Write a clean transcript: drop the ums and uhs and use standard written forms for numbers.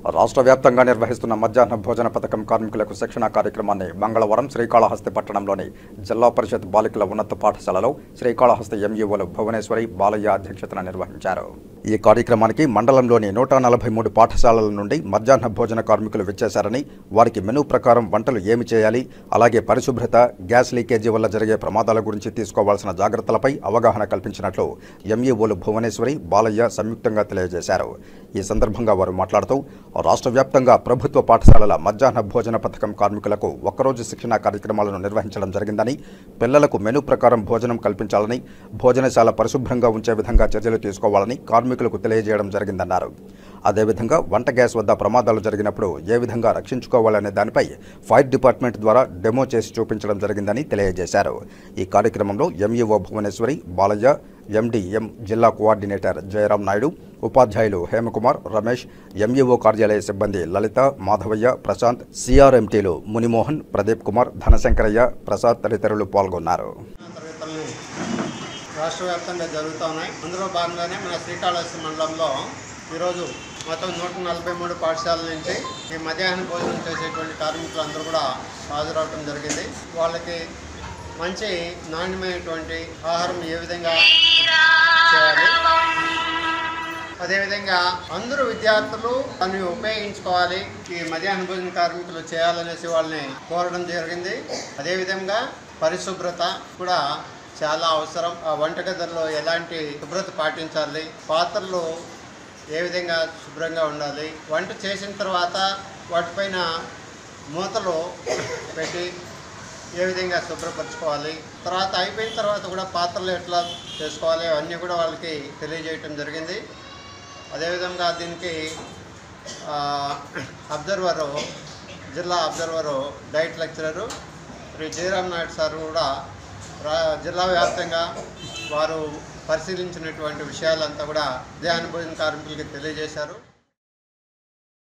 రాష్ట్ర వ్యాప్తంగా నిర్వహిస్తున్న మధ్యాహ్న భోజన పథకం కార్మికులకు శిక్షణ కార్యక్రమాన్ని మంగళవారం శ్రీకాళహస్తి పట్టణంలోని జిల్లా పరిషత్ బాలికల ఉన్నత పాఠశాలలో శ్రీకాళహస్తి ఎంఈఓలు భువనేశ్వరి బాలయ్య అధ్యక్షతన నిర్వహించారు. ఈ కార్యక్రమానికి మండలంలోని 143 పాఠశాలల నుండి మధ్యాహ్న భోజన కార్మికులు విచ్చేశారని, వారికి మెనూ ప్రకారం వంటలు ఏమి చేయాలి, అలాగే పరిశుభ్రత, గ్యాస్ లీకేజీ వల్ల జరిగే ప్రమాదాల గురించి తీసుకోవాల్సిన జాగ్రత్తలపై అవగాహన కల్పించినట్లు ఎంఈఓలు భువనేశ్వరి, బాలయ్య సంయుక్తంగా తెలియజేశారు. ఈ సందర్భంగా వారు మాట్లాడుతూ రాష్ట్ర వ్యాప్తంగా ప్రభుత్వ పాఠశాలల మధ్యాహ్న భోజన పథకం కార్మికులకు ఒక్కరోజు శిక్షణా కార్యక్రమాలను నిర్వహించడం జరిగిందని, పిల్లలకు మెనూ ప్రకారం భోజనం కల్పించాలని, భోజనశాల పరిశుభ్రంగా ఉంచే విధంగా చర్యలు తీసుకోవాలని కార్మికులకు తెలియజేయడం జరిగిందన్నారు. అదేవిధంగా వంట గ్యాస్ వద్ద ప్రమాదాలు జరిగినప్పుడు ఏ విధంగా రక్షించుకోవాలనే దానిపై ఫైర్ డిపార్ట్మెంట్ ద్వారా డెమో చేసి చూపించడం జరిగిందని తెలియజేశారు. ఈ కార్యక్రమంలో ఎంఈఓ భువనేశ్వరి, బాలయ్య, ఎండిఎం జిల్లా కోఆర్డినేటర్ జయరాం నాయుడు, ఉపాధ్యాయులు హేమకుమార్, రమేష్, ఎంఈఓ కార్యాలయ సిబ్బంది లలిత, మాధవయ్య, ప్రశాంత్, సిఆర్ఎంటీలు మునిమోహన్, ప్రదీప్ కుమార్, ధనశంకరయ్య, ప్రసాద్ తదితరులు పాల్గొన్నారు. రాష్ట్ర వ్యాప్తంగా జరుగుతున్నాయి. అందులో భాగంగానే మన శ్రీకాళహస్తి మండలంలో ఈరోజు మొత్తం 143 పాఠశాలల నుంచి ఈ మధ్యాహ్న భోజనం చేసేటువంటి కార్మికులు అందరూ కూడా హాజరవడం జరిగింది. వాళ్ళకి మంచి నాణ్యమైనటువంటి ఆహారం ఏ విధంగా చేయాలి, అదేవిధంగా అందరూ విద్యార్థులు దాన్ని ఉపయోగించుకోవాలి, ఈ మధ్యాహ్న భోజన కార్మికులు చేయాలనేసి వాళ్ళని కోరడం జరిగింది. అదేవిధంగా పరిశుభ్రత కూడా చాలా అవసరం. ఆ వంటగదుల్లో ఎలాంటి శుభ్రత పాటించాలి, పాత్రలు ఏ విధంగా శుభ్రంగా ఉండాలి, వంట చేసిన తర్వాత వాటిపైన మూతలు పెట్టి ఏ విధంగా శుభ్రపరచుకోవాలి, తర్వాత అయిపోయిన తర్వాత కూడా పాత్రలు ఎట్లా చేసుకోవాలి అవన్నీ కూడా వాళ్ళకి తెలియజేయటం జరిగింది. అదేవిధంగా దీనికి అబ్జర్వరు, జిల్లా observer, DIET lecturer Shri Jayaram Naidu sir కూడా జిల్లా వ్యాప్తంగా వారు పరిశీలించినటువంటి విషయాలంతా కూడా మధ్యాహ్న భోజన కార్మికులకి తెలియజేశారు.